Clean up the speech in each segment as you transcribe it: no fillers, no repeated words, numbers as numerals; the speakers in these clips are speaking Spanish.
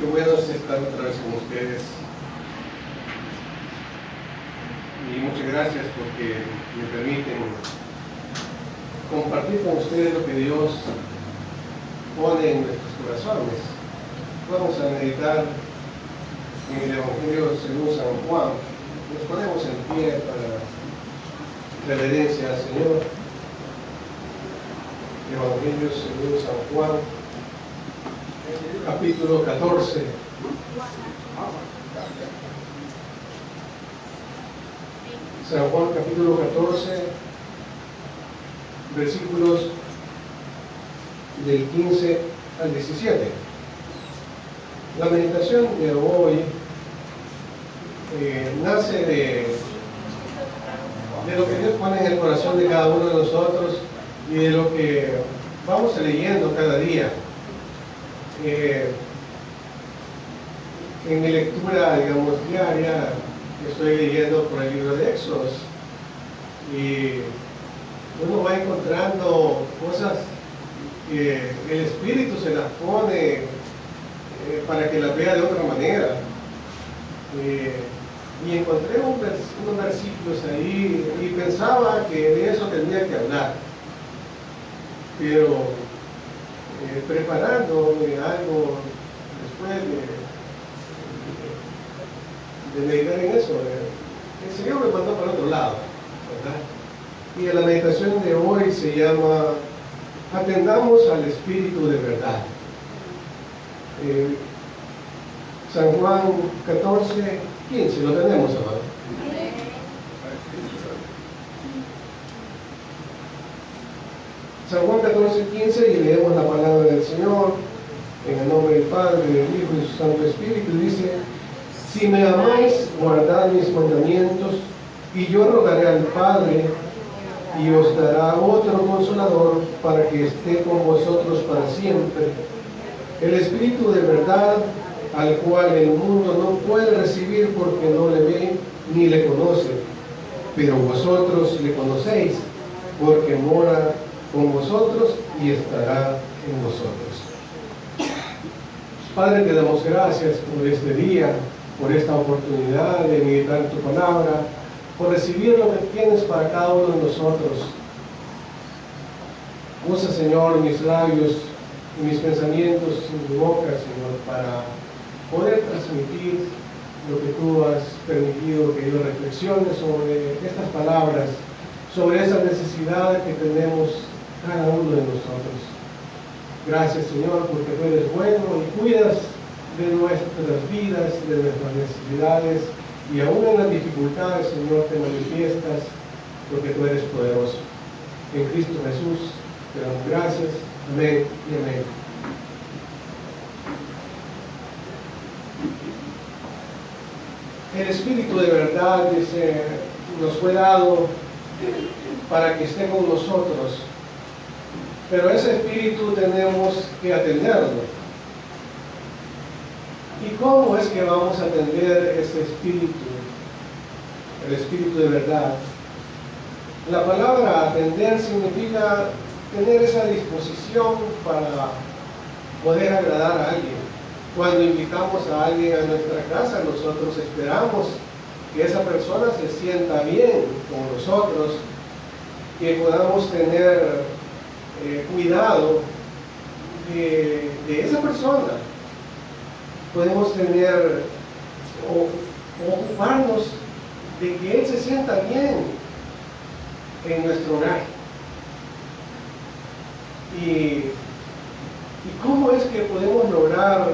Qué bueno es estar otra vez con ustedes. Y muchas gracias porque me permiten compartir con ustedes lo que Dios pone en nuestros corazones. Vamos a meditar en el Evangelio según San Juan. Nos ponemos en pie para reverencia al Señor. Evangelio según San Juan, capítulo 14. San Juan, capítulo 14, versículos del 15 al 17. La meditación de hoy nace de lo que Dios pone en el corazón de cada uno de nosotros y de lo que vamos leyendo cada día. En mi lectura, diaria, estoy leyendo por el libro de Éxodos y uno va encontrando cosas que el Espíritu se las pone para que las vea de otra manera. Y encontré unos versículos ahí y pensaba que de eso tendría que hablar. Pero preparándome algo después de meditar en eso, el Señor me mandó para otro lado, ¿verdad? Y la meditación de hoy se llama Atendamos al Espíritu de verdad. San Juan 14, 15, lo tenemos, amado. San Juan 14, 15, y leemos la palabra del Señor en el nombre del Padre, del Hijo y del Santo Espíritu. Dice: si me amáis, guardad mis mandamientos, y yo rogaré al Padre, y os dará otro consolador para que esté con vosotros para siempre, el Espíritu de verdad, al cual el mundo no puede recibir porque no le ve ni le conoce, pero vosotros le conocéis, porque mora con vosotros y estará en vosotros. Padre, te damos gracias por este día, por esta oportunidad de meditar tu palabra, por recibir lo que tienes para cada uno de nosotros. Usa, Señor, mis labios y mis pensamientos y mi boca, Señor, para poder transmitir lo que tú has permitido que yo reflexione sobre estas palabras, sobre esa necesidad que tenemos cada uno de nosotros. Gracias, Señor, porque tú eres bueno y cuidas de nuestras vidas, de nuestras necesidades, y aún en las dificultades, Señor, te manifiestas porque tú eres poderoso. En Cristo Jesús te damos gracias. Amén y amén. El Espíritu de verdad, dice, nos fue dado para que esté con nosotros, pero ese Espíritu tenemos que atenderlo. ¿Y cómo es que vamos a atender ese Espíritu, el Espíritu de verdad? La palabra atender significa tener esa disposición para poder agradar a alguien. Cuando invitamos a alguien a nuestra casa, nosotros esperamos que esa persona se sienta bien con nosotros, que podamos tener cuidado de esa persona. Podemos tener o ocuparnos de que él se sienta bien en nuestro hogar. ¿Y cómo es que podemos lograr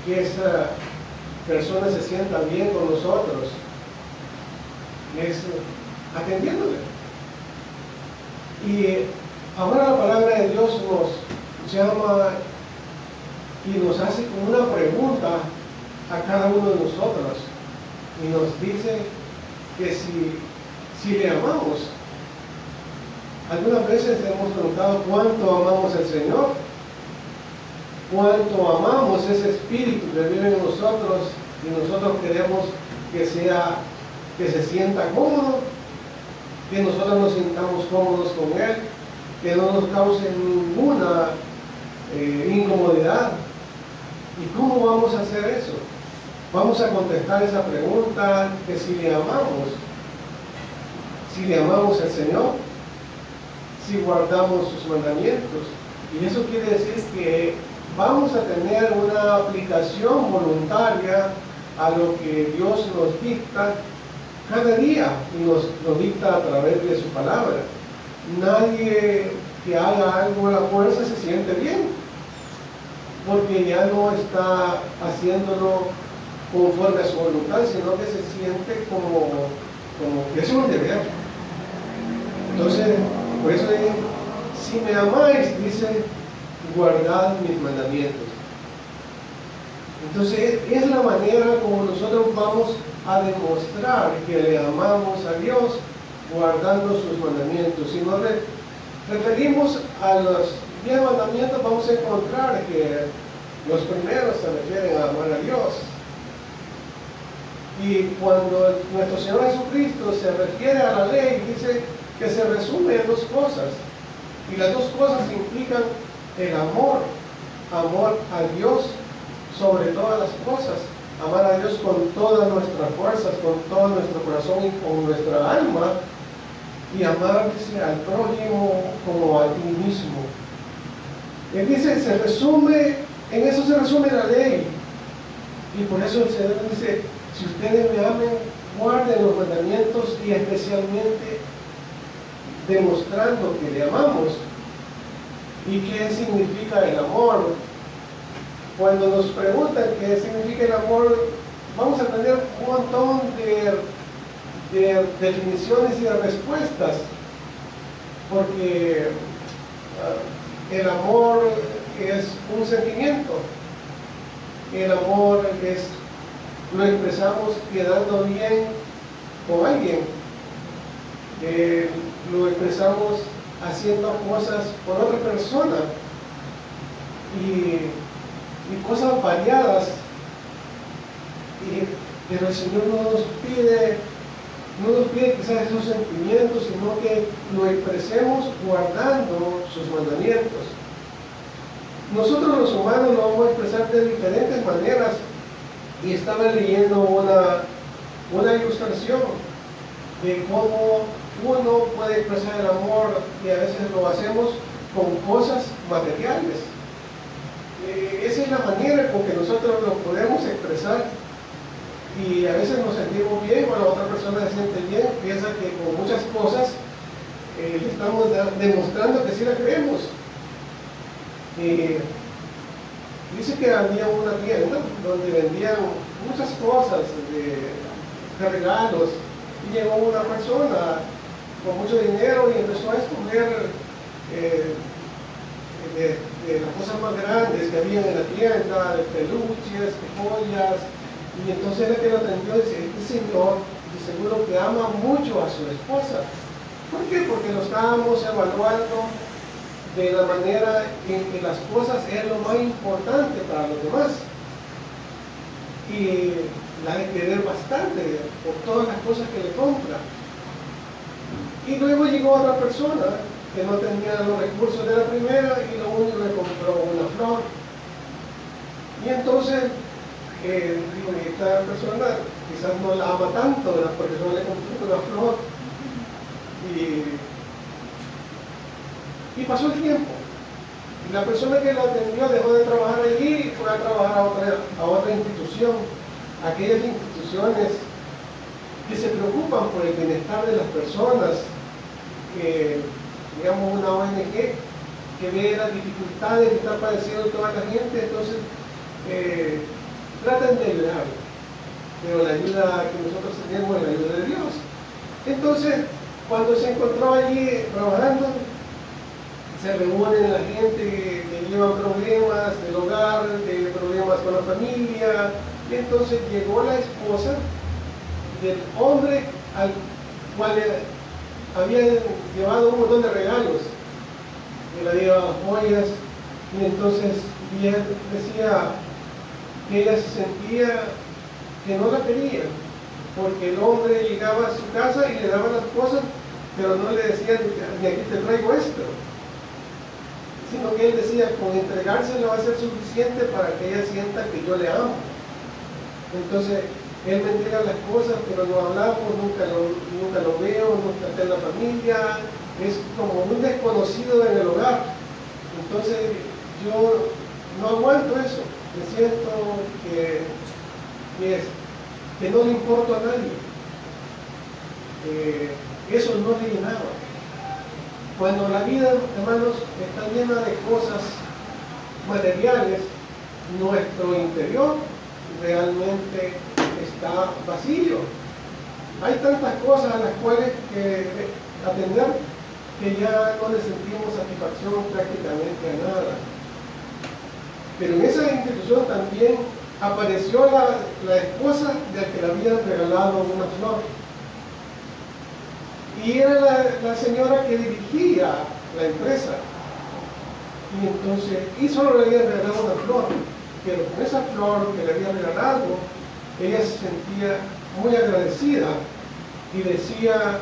que esa persona se sienta bien con nosotros? Es atendiéndole. Y ahora la palabra de Dios nos llama y nos hace como una pregunta a cada uno de nosotros y nos dice que si le amamos. Algunas veces hemos preguntado cuánto amamos al Señor, cuánto amamos ese Espíritu que vive en nosotros, y nosotros queremos que se sienta cómodo, que nosotros nos sintamos cómodos con Él, que no nos cause ninguna incomodidad. ¿Y cómo vamos a hacer eso? Vamos a contestar esa pregunta que si le amamos al Señor, si guardamos sus mandamientos. Y eso quiere decir que vamos a tener una aplicación voluntaria a lo que Dios nos dicta cada día y nos dicta a través de su palabra. Nadie que haga algo a la fuerza se siente bien, porque ya no está haciéndolo conforme a su voluntad, sino que se siente como que es un deber. Entonces, por eso dice, si me amáis, dice, guardad mis mandamientos. Entonces, es la manera como nosotros vamos a demostrar que le amamos a Dios, guardando sus mandamientos. Si nos referimos a los 10 mandamientos, vamos a encontrar que los primeros se refieren a amar a Dios. Y cuando nuestro Señor Jesucristo se refiere a la ley, dice que se resume en 2 cosas. Y las 2 cosas implican el amor a Dios sobre todas las cosas, amar a Dios con todas nuestras fuerzas, con todo nuestro corazón y con nuestra alma, y amar, dice, al prójimo como a ti mismo. Él dice, en eso se resume la ley. Y por eso el Señor dice, si ustedes me amen, guarden los mandamientos, y especialmente demostrando que le amamos. ¿Y qué significa el amor? Cuando nos preguntan qué significa el amor, vamos a tener un montón de definiciones y de respuestas, porque el amor es un sentimiento. El amor lo expresamos quedando bien con alguien, lo expresamos haciendo cosas por otra persona y cosas variadas, pero el Señor no nos pide quizás esos sentimientos, sino que lo expresemos guardando sus mandamientos. Nosotros los humanos lo vamos a expresar de diferentes maneras, y estaba leyendo una ilustración de cómo uno puede expresar el amor, y a veces lo hacemos con cosas materiales. Esa es la manera con que nosotros lo podemos expresar, y a veces nos sentimos bien, o la otra persona se siente bien, piensa que con muchas cosas le estamos demostrando que sí la creemos. Dice que había una tienda donde vendían muchas cosas de regalos, y llegó una persona con mucho dinero y empezó a escoger de las cosas más grandes que había en la tienda, de peluches, de joyas. Y entonces el que lo atendió dice, este señor de seguro que ama mucho a su esposa. ¿Por qué? Porque lo estábamos evaluando de la manera en que las cosas es lo más importante para los demás, y la de querer bastante por todas las cosas que le compra. Y luego llegó otra persona que no tenía los recursos de la primera, y lo único le compró una flor. Y entonces esta persona quizás no la ama tanto, ¿verdad? Porque no le compró una flor. Y pasó el tiempo, y la persona que la atendió dejó de trabajar allí y fue a trabajar a otra institución. Aquellas instituciones que se preocupan por el bienestar de las personas, digamos una ONG que ve las dificultades que está padeciendo toda la gente, entonces tratan de ayudar, pero la ayuda que nosotros tenemos es la ayuda de Dios. Entonces, cuando se encontró allí trabajando, se reúnen la gente que lleva problemas del hogar, de problemas con la familia, y entonces llegó la esposa del hombre al cual había llevado un montón de regalos, que le había llevado joyas, y entonces ella decía que ella se sentía que no la quería, porque el hombre llegaba a su casa y le daba las cosas, pero no le decía, ni aquí te traigo esto. sino que él decía, con entregársela va a ser suficiente para que ella sienta que yo le amo. Entonces, él me entrega las cosas, pero no hablamos, nunca lo veo, nunca está en la familia, es como un desconocido en el hogar. Entonces, yo no aguanto eso, me siento que no le importo a nadie. Eso no le llenaba. Cuando la vida, hermanos, está llena de cosas materiales, nuestro interior realmente está vacío. Hay tantas cosas a las cuales atender que ya no le sentimos satisfacción prácticamente a nada. Pero en esa institución también apareció la esposa del que le habían regalado una flor. Y era la señora que dirigía la empresa. Y entonces, y solo le habían regalado una flor, pero con esa flor que le había regalado, ella se sentía muy agradecida y decía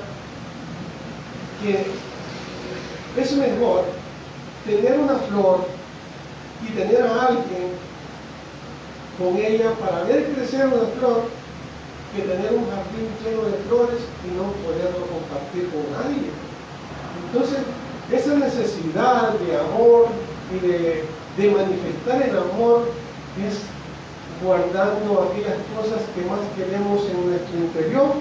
que es mejor tener una flor y tener a alguien con ella para ver crecer una flor que tener un jardín lleno de flores y no poderlo compartir con nadie. Entonces, esa necesidad de amor y de manifestar el amor es guardando aquellas cosas que más queremos en nuestro interior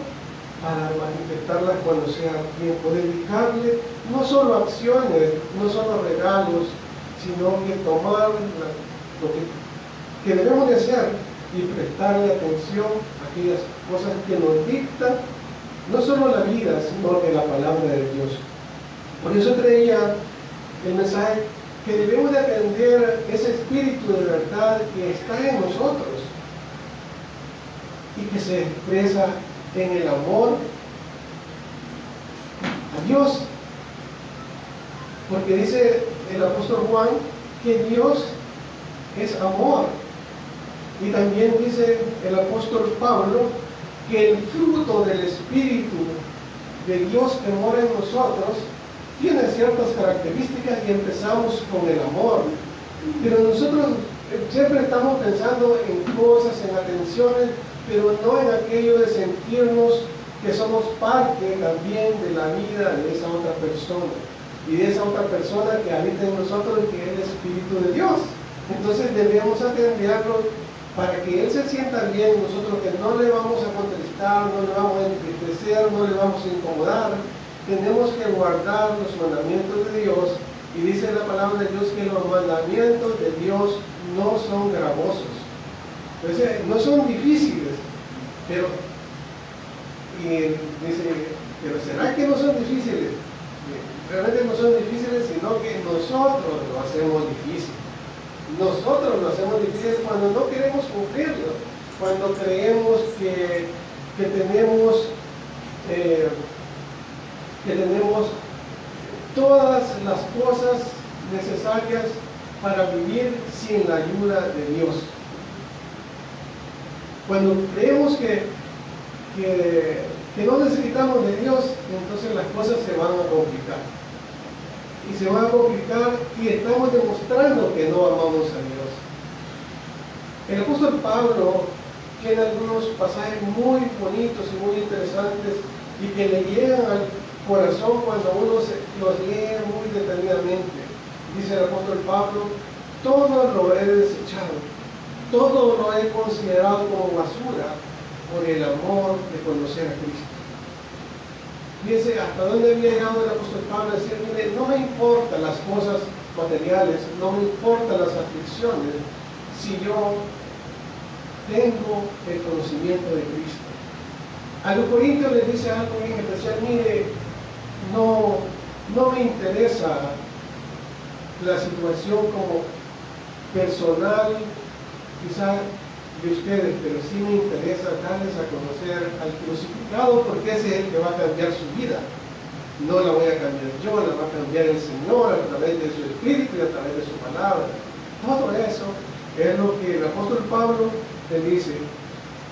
para manifestarlas cuando sea tiempo, dedicarle no solo acciones, no solo regalos, sino que tomar lo que debemos de hacer y prestarle atención a aquellas cosas que nos dictan no solo la vida, sino que la palabra de Dios. Por eso traía el mensaje que debemos de atender ese espíritu de verdad que está en nosotros y que se expresa en el amor a Dios. Porque dice el apóstol Juan que Dios es amor. Y también dice el apóstol Pablo que el fruto del Espíritu de Dios que mora en nosotros tiene ciertas características y empezamos con el amor. Pero nosotros siempre estamos pensando en cosas, en atenciones, pero no en aquello de sentirnos que somos parte también de la vida de esa otra persona. Y de esa otra persona que habita en nosotros y que es el Espíritu de Dios. Entonces debemos atenderlo para que Él se sienta bien, nosotros que no le vamos a contristar, no le vamos a entristecer, no le vamos a incomodar. Tenemos que guardar los mandamientos de Dios, y dice la palabra de Dios que los mandamientos de Dios no son gravosos. Entonces, no son difíciles, pero ¿será que no son difíciles? Realmente no son difíciles, sino que nosotros lo hacemos difícil. Nosotros lo hacemos difícil cuando no queremos cumplirlo, cuando creemos que tenemos todas las cosas necesarias para vivir sin la ayuda de Dios. Cuando creemos que no necesitamos de Dios, entonces las cosas se van a complicar. Y se van a complicar y estamos demostrando que no amamos a Dios. El apóstol Pablo tiene algunos pasajes muy bonitos y muy interesantes y que le llegan al corazón cuando uno los lee muy detenidamente. Dice el apóstol Pablo: todo lo he desechado, todo lo he considerado como basura por el amor de conocer a Cristo. Fíjense hasta dónde había llegado el apóstol Pablo a decir: mire, no me importan las cosas materiales, no me importan las aflicciones, si yo tengo el conocimiento de Cristo. A los corintios les dice algo bien especial: mire, no me interesa la situación como personal, quizás de ustedes, pero sí me interesa darles a conocer al crucificado, porque ese es el que va a cambiar su vida. No la voy a cambiar yo, la va a cambiar el Señor a través de su Espíritu y a través de su palabra. Todo eso es lo que el apóstol Pablo le dice.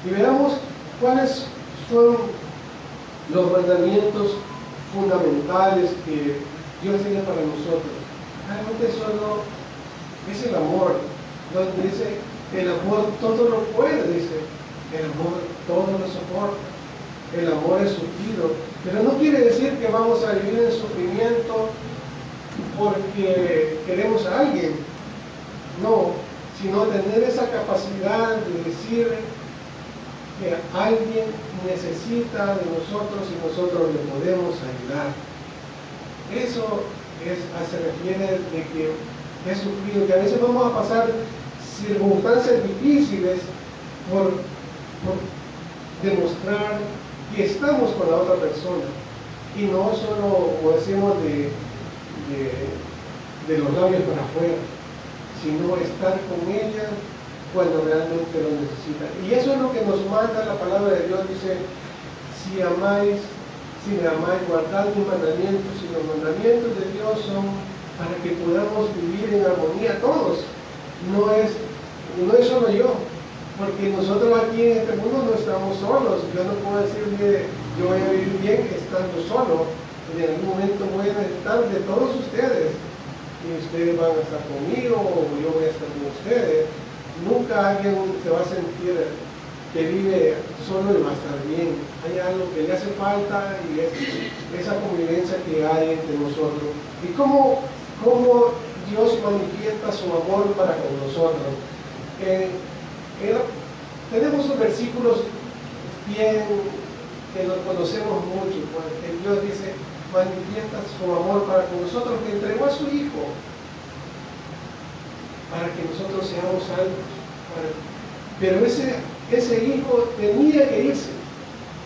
Y veamos cuáles son los mandamientos fundamentales que Dios tiene para nosotros. realmente solo es el amor, donde dice, el amor todo lo puede, dice, el amor todo lo soporta, el amor es sufrido, pero no quiere decir que vamos a vivir en sufrimiento porque queremos a alguien, no, sino tener esa capacidad de decir que alguien necesita de nosotros y nosotros le podemos ayudar. Eso se refiere de que es sufrido, que a veces vamos a pasar circunstancias difíciles por demostrar que estamos con la otra persona y no solo, como decimos, de los labios para afuera, sino estar con ella cuando realmente lo necesita. Y eso es lo que nos manda la palabra de Dios. Dice, si me amáis, guardad mis mandamientos, y los mandamientos de Dios son para que podamos vivir en armonía todos. No es solo yo, porque nosotros aquí en este mundo no estamos solos. Yo no puedo decir que yo voy a vivir bien estando solo. En algún momento voy a necesitar de todos ustedes, y ustedes van a estar conmigo, o yo voy a estar con ustedes. Nunca alguien se va a sentir que vive solo y va a estar bien. Hay algo que le hace falta, y es esa convivencia que hay entre nosotros. Y cómo Dios manifiesta su amor para con nosotros. Tenemos unos versículos bien que los conocemos mucho, porque Dios dice, manifiesta su amor para con nosotros, que entregó a su Hijo para que nosotros seamos salvos. Pero ese Hijo tenía que irse,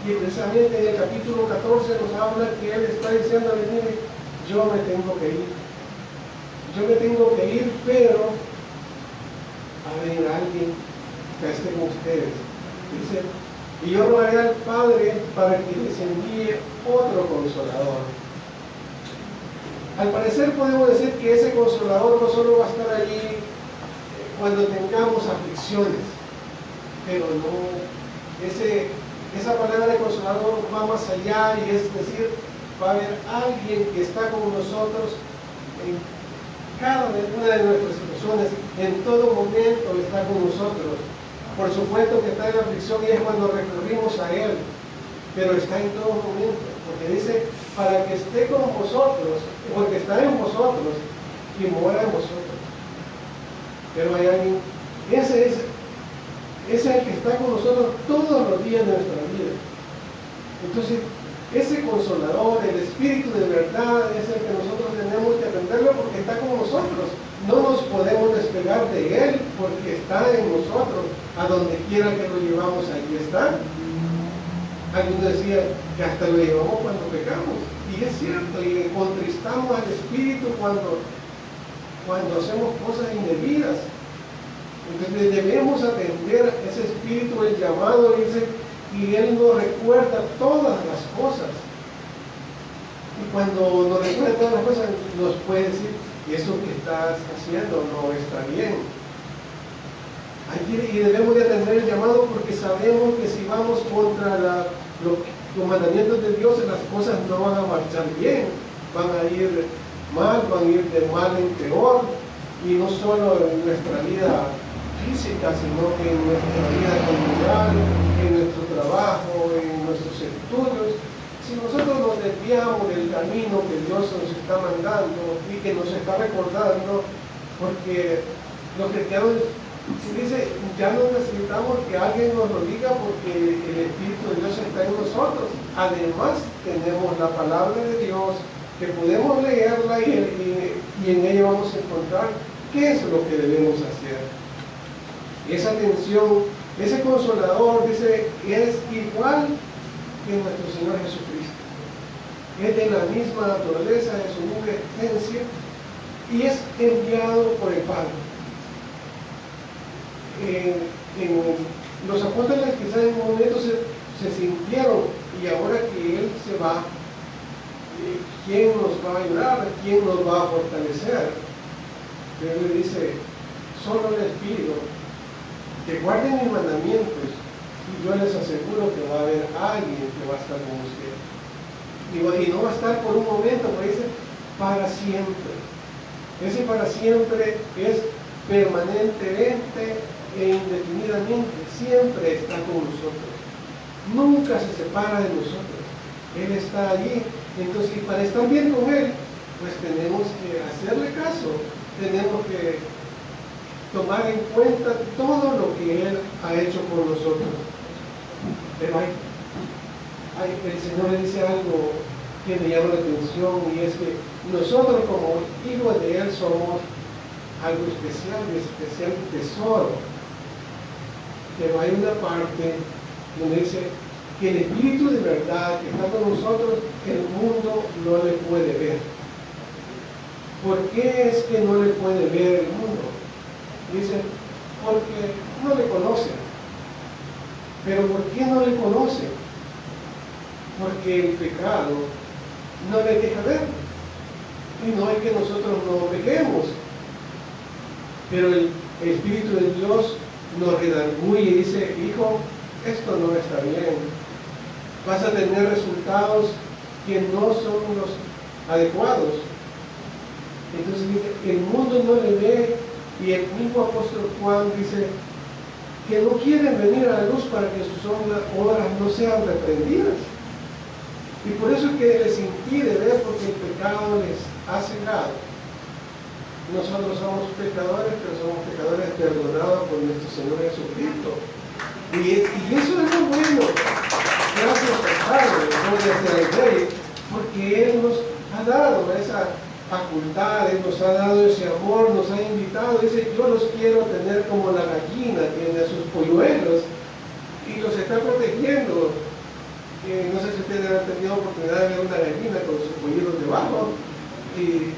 y precisamente en el capítulo 14 nos habla que Él está diciendo, mire, yo me tengo que ir, pero va a venir alguien que esté con ustedes. Dice, y yo rogaré al Padre para que les envíe otro consolador. Al parecer podemos decir que ese consolador no solo va a estar allí cuando tengamos aflicciones, pero no, esa palabra de consolador va más allá, y es decir, va a haber alguien que está con nosotros en cada una de nuestras situaciones, en todo momento está con nosotros. Por supuesto que está en la aflicción y es cuando recurrimos a Él, pero está en todo momento, porque dice, para que esté con vosotros, porque está en vosotros y mora en vosotros. Pero hay alguien, ese es el que está con nosotros todos los días de nuestra vida. Entonces, ese consolador, el Espíritu de verdad, es el que nosotros tenemos que aprenderlo, porque está con nosotros. No nos podemos despegar de Él, porque está en nosotros. A donde quiera que lo llevamos, allí está. Algunos decían que hasta lo llevamos cuando pecamos, y es cierto, y contristamos al Espíritu cuando hacemos cosas indebidas. Entonces debemos atender ese Espíritu, el llamado, dice, y Él nos recuerda todas las cosas. Y cuando nos recuerda todas las cosas, nos puede decir, eso que estás haciendo no está bien. Y debemos de atender el llamado, porque sabemos que si vamos contra los mandamientos de Dios, las cosas no van a marchar bien, van a ir mal, van a ir de mal en peor, y no solo en nuestra vida física, sino que en nuestra vida cultural, en nuestro trabajo, en nuestros estudios. Si nosotros nos desviamos del camino que Dios nos está mandando y que nos está recordando, porque los cristianos, dice, ya no necesitamos que alguien nos lo diga, porque el Espíritu de Dios está en nosotros. Además, tenemos la palabra de Dios, que podemos leerla y en ella vamos a encontrar qué es lo que debemos hacer. Esa atención, ese consolador, dice, es igual que nuestro Señor Jesucristo. Es de la misma naturaleza, de su misma esencia, y es enviado por el Padre. Los apóstoles quizás en un momento se sintieron, y ahora que Él se va, ¿quién nos va a ayudar? ¿Quién nos va a fortalecer? Pero Él dice, solo les pido que guarden mis mandamientos, y yo les aseguro que va a haber alguien que va a estar con ustedes. Y no va a estar por un momento, pero dice, para siempre. Ese para siempre es permanentemente e indefinidamente, siempre está con nosotros. Nunca se separa de nosotros. Él está allí. Entonces, y para estar bien con Él, pues tenemos que hacerle caso, tenemos que tomar en cuenta todo lo que Él ha hecho por nosotros. Pero el Señor le dice algo que me llama la atención, y es que nosotros como hijos de Él somos algo especial, un especial tesoro. Pero hay una parte donde dice que el Espíritu de verdad que está con nosotros, el mundo no le puede ver. ¿Por qué es que no le puede ver el mundo? Dice, porque no le conoce. ¿Pero por qué no le conoce? Porque el pecado no le deja ver. Y no es que nosotros no pequemos, pero el Espíritu de Dios nos redarguye y dice, hijo, esto no está bien. Vas a tener resultados que no son los adecuados. Entonces dice, el mundo no le ve, y el mismo apóstol Juan dice que no quieren venir a la luz para que sus obras no sean reprendidas. Y por eso es que les impide ver, porque el pecado les ha cegado. Nosotros somos pecadores, pero somos pecadores perdonados por nuestro Señor Jesucristo. Y eso es lo bueno. Gracias al Padre, gloria sea al Rey, porque Él nos ha dado esa facultad, Él nos ha dado ese amor, nos ha invitado. Dice, yo los quiero tener como la gallina tiene a sus polluelos y los está protegiendo. No sé si ustedes han tenido oportunidad de ver una gallina con sus polluelos debajo, y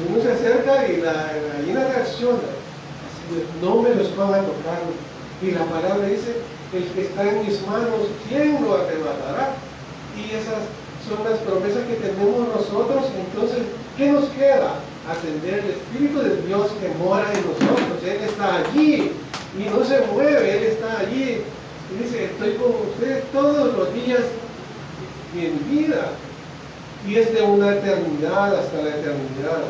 uno se acerca y la gallina reacciona, así, no me los van a tocar. Y la palabra dice, el que está en mis manos, ¿quién lo arrebatará? Y esas son las promesas que tenemos nosotros. Entonces, ¿qué nos queda? Atender el Espíritu de Dios que mora en nosotros. Él está allí y no se mueve, Él está allí. Y dice, estoy con ustedes todos los días de mi vida. Y es de una eternidad hasta la eternidad.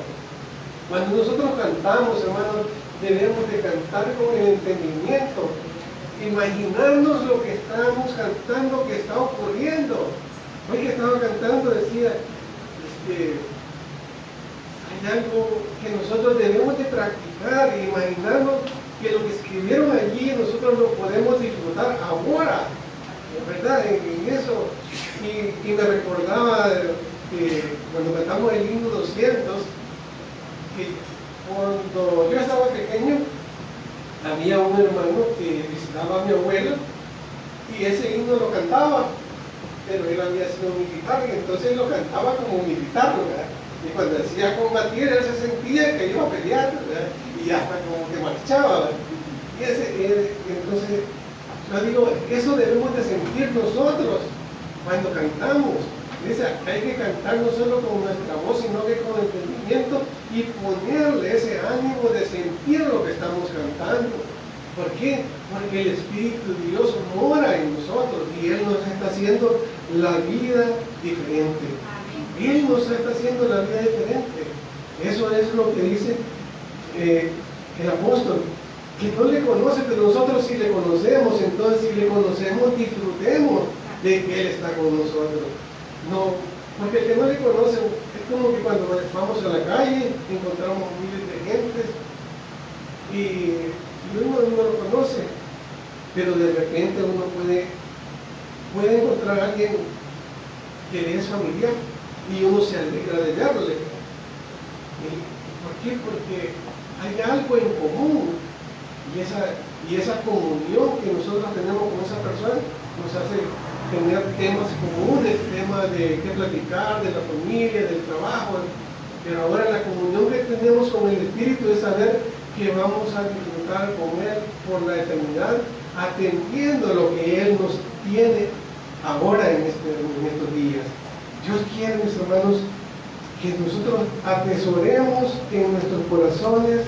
Cuando nosotros cantamos, hermanos, debemos de cantar con el entendimiento, imaginarnos lo que estamos cantando que está ocurriendo. Hoy que estaba cantando decía, hay algo que nosotros debemos de practicar e imaginarnos que lo que escribieron allí nosotros lo podemos disfrutar ahora, ¿verdad? En eso. Y me recordaba que cuando cantamos el himno 200, que cuando yo estaba pequeño, había un hermano que visitaba a mi abuela y ese himno lo cantaba, pero él había sido militar y entonces lo cantaba como militar, ¿verdad? Y cuando decía combatir, él se sentía que iba a pelear, ¿verdad? Y hasta como que marchaba, ¿verdad? Y entonces, yo digo, eso debemos de sentir nosotros cuando cantamos. Dice, hay que cantar no solo con nuestra voz, sino que con entendimiento y ponerle ese ánimo de sentir lo que estamos cantando. ¿Por qué? Porque el Espíritu de Dios mora en nosotros y Él nos está haciendo la vida diferente. Él nos está haciendo la vida diferente. Eso es lo que dice el apóstol, que no le conoce, pero nosotros sí le conocemos. Entonces, si le conocemos, disfrutemos de que Él está con nosotros. No, porque el que no le conoce, es como que cuando vamos a la calle, encontramos miles de gentes y uno no lo conoce, pero de repente uno puede encontrar a alguien que le es familiar y uno se alegra de verle. ¿Por qué? Porque hay algo en común y esa comunión que nosotros tenemos con esa persona nos hace tener temas comunes, temas de qué platicar, de la familia, del trabajo. Pero ahora la comunión que tenemos con el Espíritu es saber que vamos a disfrutar con Él por la eternidad, atendiendo lo que Él nos tiene ahora en estos días. Dios quiere, mis hermanos, que nosotros atesoremos en nuestros corazones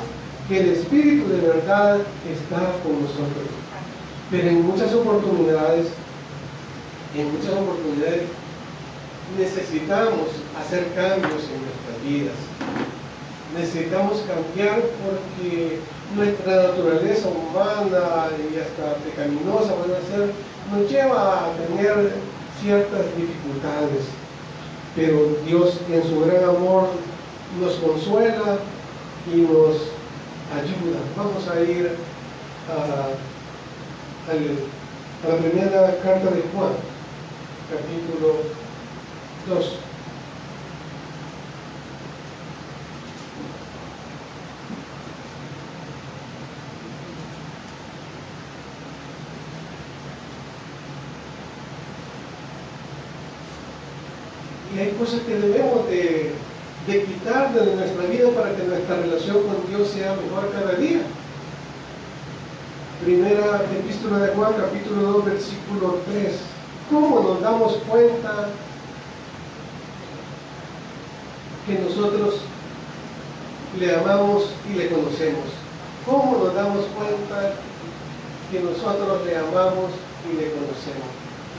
que el Espíritu de verdad está con nosotros. Pero en muchas oportunidades necesitamos hacer cambios en nuestras vidas. necesitamos cambiar porque nuestra naturaleza humana y hasta pecaminosa puede ser, nos lleva a tener ciertas dificultades, pero Dios en su gran amor nos consuela y nos ayuda. Vamos a ir a la primera carta de Juan, capítulo 2. Y hay cosas que debemos de quitar de nuestra vida para que nuestra relación con Dios sea mejor cada día. Primera epístola de Juan, capítulo 2, versículo 3. ¿Cómo nos damos cuenta que nosotros le amamos y le conocemos? ¿Cómo nos damos cuenta que nosotros le amamos y le conocemos?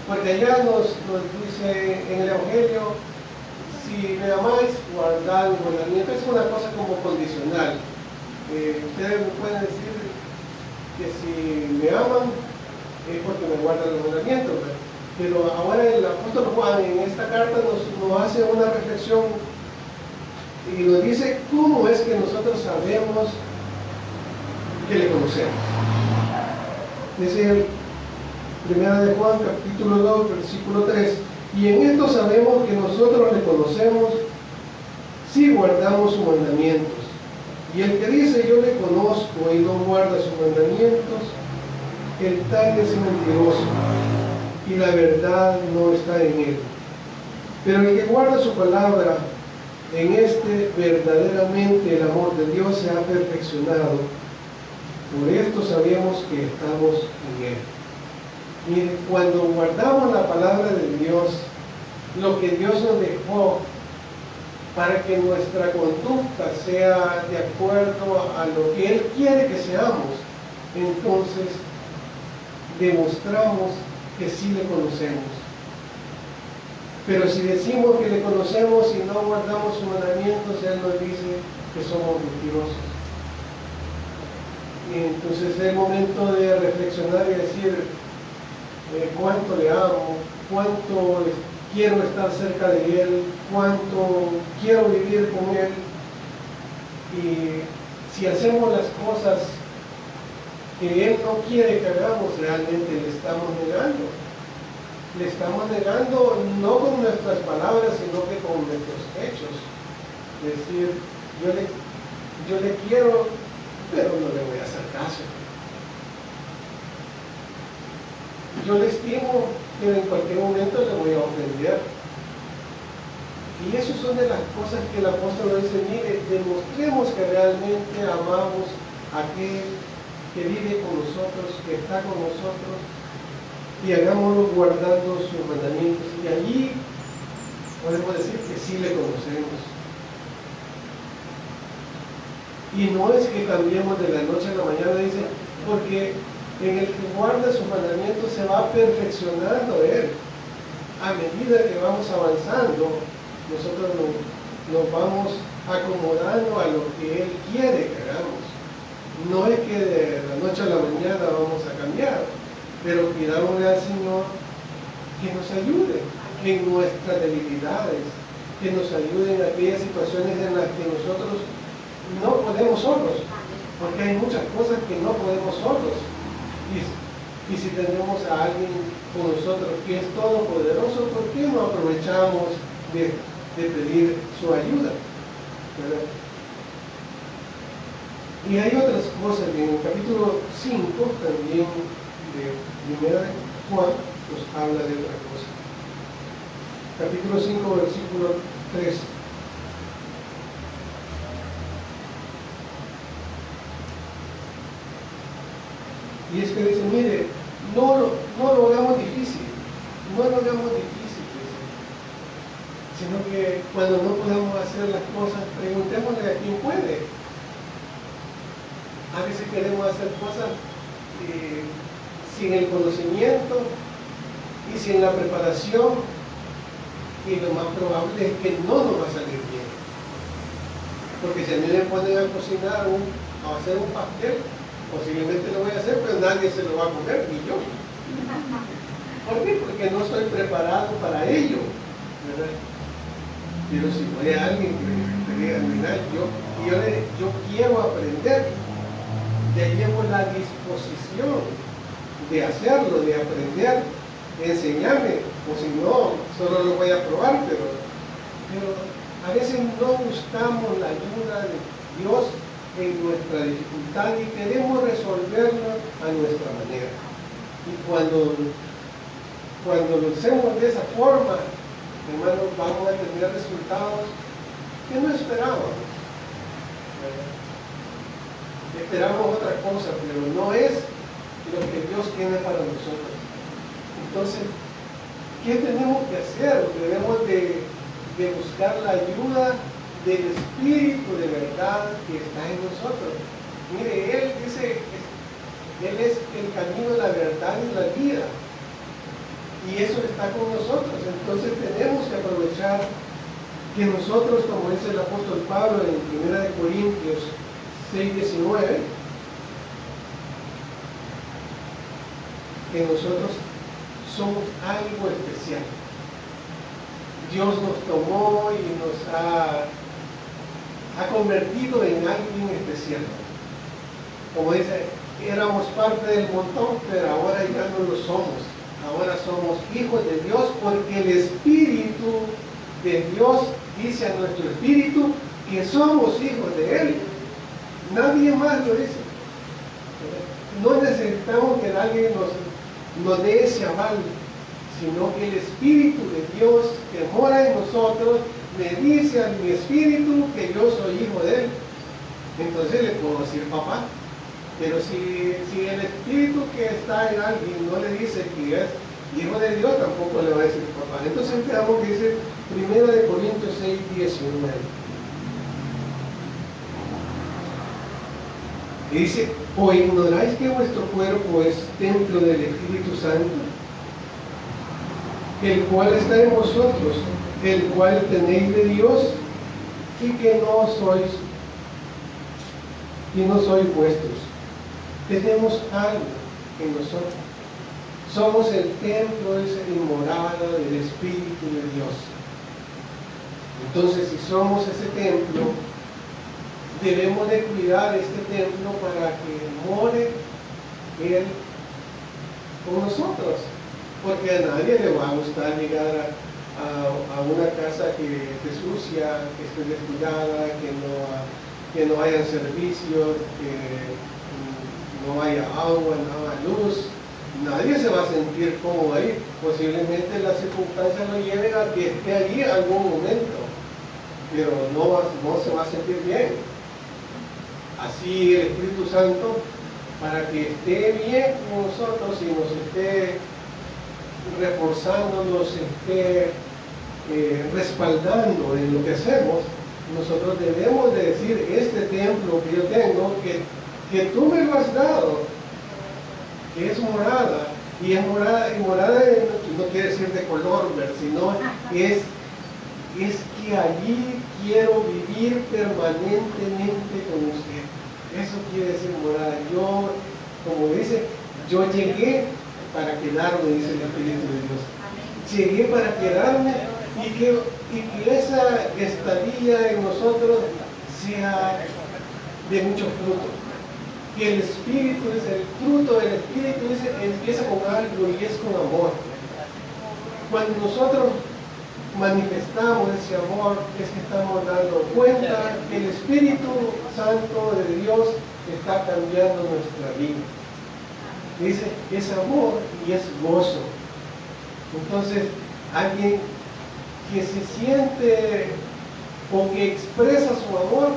Porque allá nos dice en el Evangelio, si me amáis, guardad mi mandamiento. Es una cosa como condicional. Ustedes me pueden decir que si me aman es porque me guardan los mandamientos, ¿verdad? Pero ahora el apóstol Juan en esta carta nos hace una reflexión y nos dice cómo es que nosotros sabemos que le conocemos. Dice Primera de Juan, capítulo 2, versículo 3. Y en esto sabemos que nosotros le conocemos si guardamos sus mandamientos. Y el que dice yo le conozco y no guarda sus mandamientos, el tal es mentiroso y la verdad no está en él. Pero el que guarda su palabra, en este verdaderamente el amor de Dios se ha perfeccionado. Por esto sabemos que estamos en él. Y cuando guardamos la palabra de Dios, lo que Dios nos dejó para que nuestra conducta sea de acuerdo a lo que Él quiere que seamos, entonces demostramos que sí le conocemos. Pero si decimos que le conocemos y no guardamos sus mandamientos, Él nos dice que somos mentirosos. Y entonces es el momento de reflexionar y decir, cuánto le amo, cuánto quiero estar cerca de Él, cuánto quiero vivir con Él. Y si hacemos las cosas que Él no quiere que hagamos, realmente le estamos negando. Le estamos negando no con nuestras palabras, sino que con nuestros hechos. Es decir, yo le quiero, pero no le voy a hacer caso. Yo le estimo, pero en cualquier momento le voy a ofender. Y eso son de las cosas que el apóstol dice, mire, demostremos que realmente amamos a aquel que vive con nosotros, que está con nosotros, y hagámoslo guardando sus mandamientos. Y allí podemos decir que sí le conocemos. Y no es que cambiemos de la noche a la mañana, dice, porque en el que guarda sus mandamientos se va perfeccionando Él. A medida que vamos avanzando, nosotros nos vamos acomodando a lo que Él quiere que hagamos. No es que de la noche a la mañana vamos a cambiar, pero pidámosle al Señor que nos ayude en nuestras debilidades, que nos ayude en aquellas situaciones en las que nosotros no podemos solos, porque hay muchas cosas que no podemos solos. Y si tenemos a alguien con nosotros que es todopoderoso, ¿por qué no aprovechamos de pedir su ayuda? ¿Verdad? Y hay otras cosas que en el capítulo 5 también de Primera de Juan nos habla de otra cosa. Capítulo 5, versículo 3. Y es que dice, mire, no lo hagamos difícil, sino que cuando no podemos hacer las cosas, preguntémosle a quién puede. A veces queremos hacer cosas sin el conocimiento y sin la preparación, y lo más probable es que no nos va a salir bien. Porque si a mí me ponen a cocinar a hacer un pastel, posiblemente lo voy a hacer, pero nadie se lo va a comer, ni yo. ¿Por qué? Porque no estoy preparado para ello, ¿verdad? Pero si voy a alguien que me diga, mira, yo quiero aprender, ya llevo la disposición de hacerlo, de aprender, de enseñarme, o si no, solo lo voy a probar, pero a veces no buscamos la ayuda de Dios en nuestra dificultad y queremos resolverlo a nuestra manera. Y cuando lo hacemos de esa forma, hermanos, vamos a tener resultados que no esperábamos. Esperamos otra cosa, pero no es lo que Dios tiene para nosotros. Entonces, ¿qué tenemos que hacer? Debemos de buscar la ayuda del Espíritu de verdad que está en nosotros. Mire, Él dice, Él es el camino, la verdad y la vida. Y eso está con nosotros. Entonces tenemos que aprovechar que nosotros, como dice el apóstol Pablo en 1 Corintios 6:19, que nosotros somos algo especial. Dios nos tomó y nos ha convertido en alguien especial. Como dice, éramos parte del montón, pero ahora ya no lo somos. Ahora somos hijos de Dios porque el Espíritu de Dios dice a nuestro espíritu que somos hijos de Él. Nadie más lo dice. No necesitamos que alguien nos dé ese aval, sino que el Espíritu de Dios que mora en nosotros me dice a mi espíritu que yo soy hijo de Él. Entonces le puedo decir papá. Pero si el espíritu que está en alguien no le dice que es hijo de Dios, tampoco le va a decir papá. Entonces veamos que dice 1 Corintios 6:19. Y dice, ¿o ignoráis que vuestro cuerpo es templo del Espíritu Santo, el cual está en vosotros, el cual tenéis de Dios, y que no sois vuestros? Tenemos algo en nosotros. Somos el templo, es la morada del Espíritu de Dios. Entonces, si somos ese templo, debemos de cuidar este templo para que more Él con nosotros. Porque a nadie le va a gustar llegar a una casa que esté sucia, que esté descuidada, que no haya servicios, que no haya agua, no haya luz. Nadie se va a sentir cómodo ahí. Posiblemente las circunstancias lo lleven a que esté allí algún momento, pero no se va a sentir bien. Así el Espíritu Santo, para que esté bien con nosotros y nos esté reforzando, nos esté respaldando en lo que hacemos, nosotros debemos de decir, este templo que yo tengo, que tú me lo has dado, que es morada, y morada no quiere decir de color, sino es que allí quiero vivir permanentemente con usted. Eso quiere decir morada. Yo, como dice, yo llegué para quedarme, dice el Espíritu de Dios. Llegué para quedarme y que esa estadía en nosotros sea de mucho fruto. Que el Espíritu es el fruto del Espíritu, empieza con algo y es con amor. Cuando nosotros manifestamos ese amor, es que estamos dando cuenta que el Espíritu Santo de Dios está cambiando nuestra vida. Dice, es amor y es gozo. Entonces, alguien que se siente o que expresa su amor,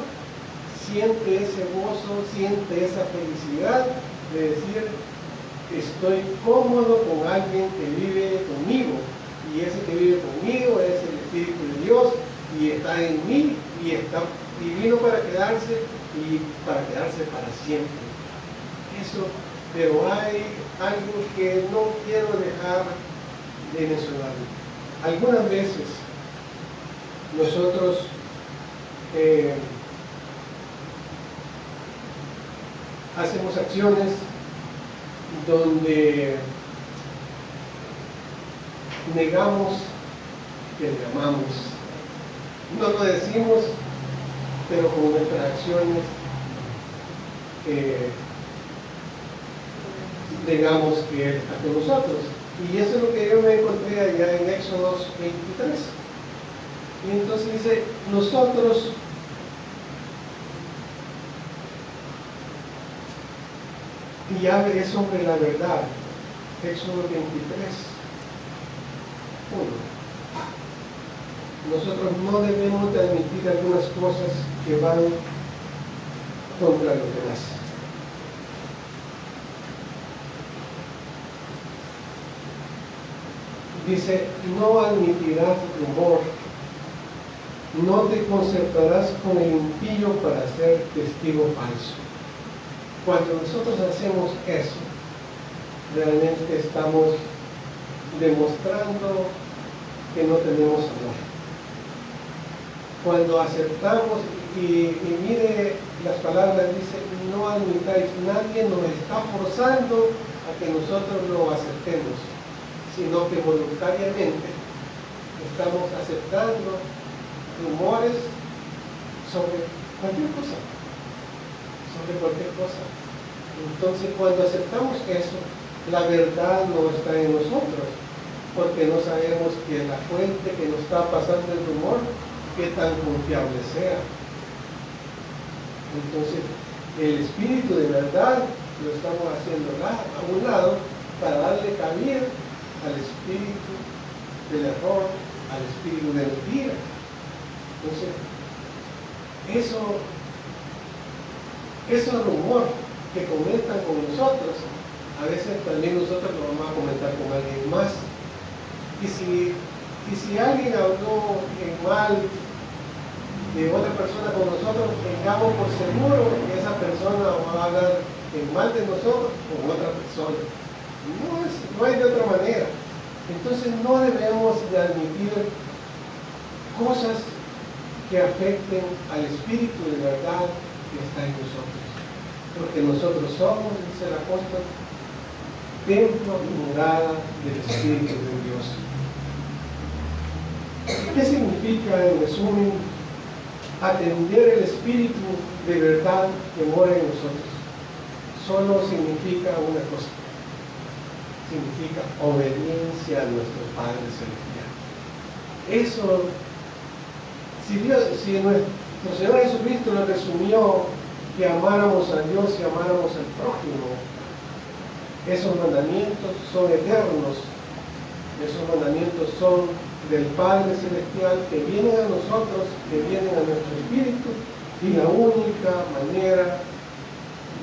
siente ese gozo, siente esa felicidad de decir, estoy cómodo con alguien que vive conmigo, y ese que vive conmigo es el Espíritu de Dios, y está en mí, y vino para quedarse, y para quedarse para siempre. Eso, pero hay algo que no quiero dejar de mencionar. Algunas veces nosotros hacemos acciones donde negamos que le amamos. No lo decimos, pero con nuestras acciones negamos que Él está con nosotros. Y eso es lo que yo me encontré allá en Éxodo 23. Y entonces dice, nosotros y abre sobre la verdad. Éxodo 23, 1. Nosotros no debemos de admitir algunas cosas que van contra los demás. Dice, no admitirás rumor, no te concertarás con el impío para ser testigo falso. Cuando nosotros hacemos eso, realmente estamos demostrando que no tenemos amor. Cuando aceptamos, y mire las palabras, dice, no admitáis, nadie nos está forzando a que nosotros lo aceptemos, sino que voluntariamente estamos aceptando rumores sobre cualquier cosa. Entonces, cuando aceptamos eso, la verdad no está en nosotros, porque no sabemos que la fuente que nos está pasando el rumor, qué tan confiable sea. Entonces, el espíritu de verdad lo estamos haciendo a un lado para darle cabida al espíritu del error, al espíritu de mentira. Entonces, esos rumores que comentan con nosotros, a veces también nosotros lo vamos a comentar con alguien más. Y si alguien habló en mal de otra persona con nosotros, tengamos por seguro que esa persona va a hablar en mal de nosotros con otra persona. No hay de otra manera. Entonces no debemos de admitir cosas que afecten al espíritu de verdad que está en nosotros. Porque nosotros somos, dice el apóstol, templo y morada del Espíritu de Dios. ¿Qué significa, en resumen, atender el Espíritu de verdad que mora en nosotros? Solo significa una cosa: significa obediencia a nuestro Padre Celestial. Eso, si nuestro Señor Jesucristo lo resumió, que amáramos a Dios y amáramos al prójimo, esos mandamientos son eternos, esos mandamientos son del Padre Celestial, que vienen a nosotros, que vienen a nuestro espíritu, y la única manera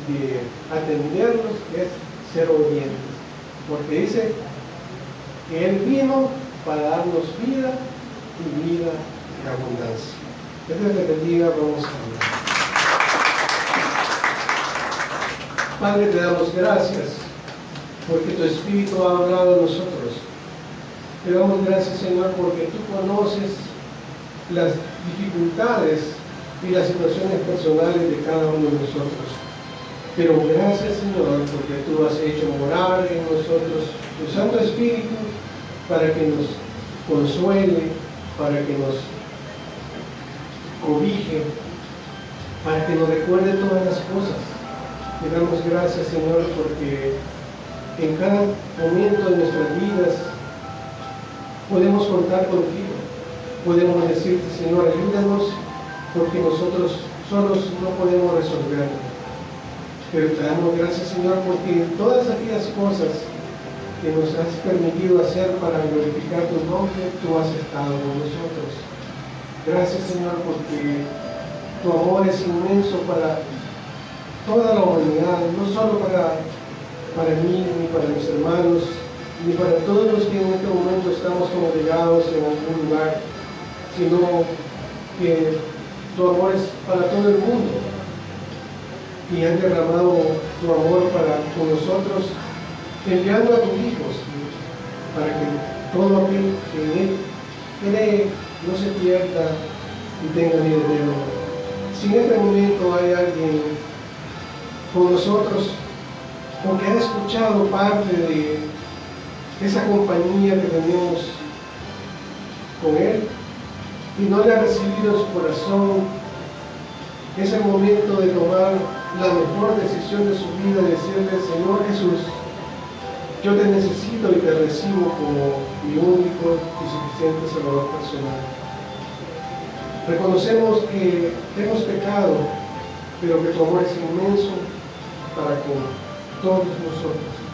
de atenderlos es ser obedientes, porque dice que Él vino para darnos vida y vida en abundancia. Que Dios les bendiga. Vamos a hablar. Padre, te damos gracias porque tu Espíritu ha hablado a nosotros. Te damos gracias, Señor, porque tú conoces las dificultades y las situaciones personales de cada uno de nosotros. Pero gracias, Señor, porque tú has hecho morar en nosotros tu Santo Espíritu para que nos consuele, para que nos cobije, para que nos recuerde todas las cosas. Te damos gracias, Señor, porque en cada momento de nuestras vidas podemos contar contigo. Podemos decirte, Señor, ayúdanos, porque nosotros solos no podemos resolverlo. Pero te damos gracias, Señor, porque todas aquellas cosas que nos has permitido hacer para glorificar tu nombre, tú has estado con nosotros. Gracias, Señor, porque tu amor es inmenso para toda la humanidad, no solo para mí, ni para mis hermanos, ni para todos los que en este momento estamos congregados en algún lugar, sino que tu amor es para todo el mundo. Y has derramado tu amor para con nosotros, enviando a tus hijos, para que todo aquel que en él cree no se pierda y tenga vida eterna. Si en este momento hay alguien con nosotros porque ha escuchado parte de esa compañía que tenemos con Él y no le ha recibido en su corazón. Es el momento de tomar la mejor decisión de su vida y decirle: Señor Jesús, yo te necesito y te recibo como mi único y suficiente Salvador personal. Reconocemos que hemos pecado, pero que tu amor es inmenso para con todos nosotros.